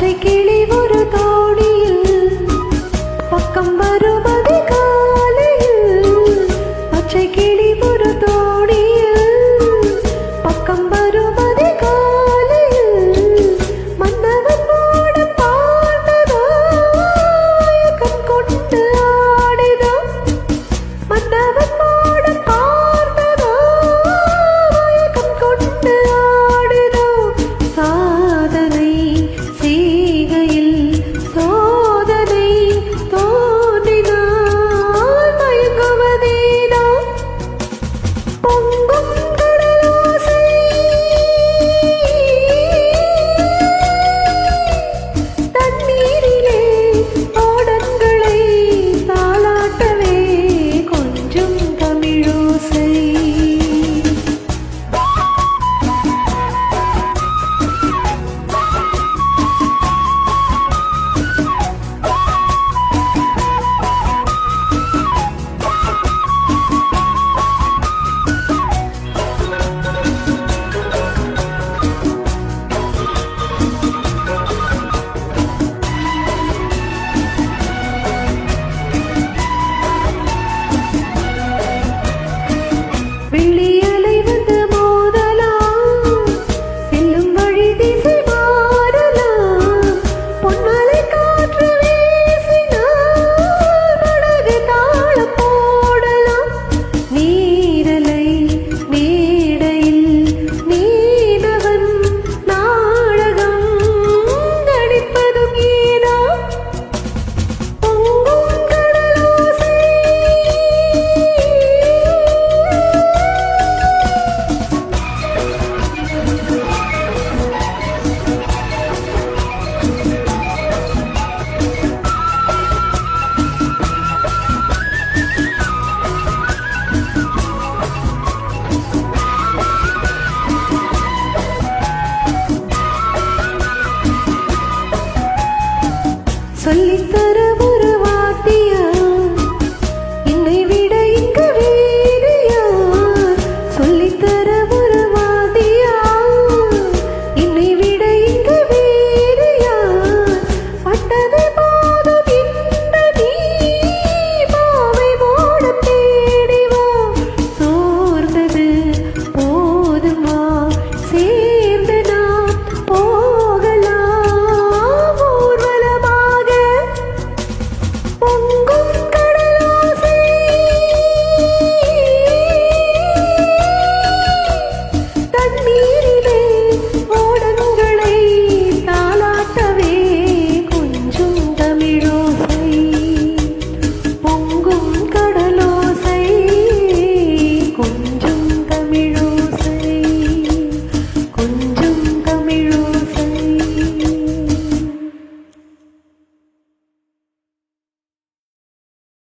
பச்சை கிளி ஒரு தோணியில் பக்கம் வரும் அதிகாலையில் பச்சை கிளி ஒரு தோணியில் பக்கம் வரும் அதிகாலையில் மன்னவன் ஓட பாடுதோ கண் கொண்டு ஆடுதோ மன்னவன் ஓட பாடுதோ கண் கொண்டு ஆடுதோ சாதனை செய்கையில் சோதனை தோன்றினால் மயங்குவதேனோ பொங்கும் கடலோசை தண்ணீரிலே ஓடங்களை தாளாட்டவே கொஞ்சம் தமிழோசை விழியலை வந்து மோதலாம் செல்லும் வழி திசை மாறலாம் பொன்மலை காற்று வீசினால் படகு தாளம் போடலாம் நீரலை மேடையில் மீனவன் நாடகம் நடிப்பதும் ஏனோ பொங்கும் கடலோசை சொல்லித்தர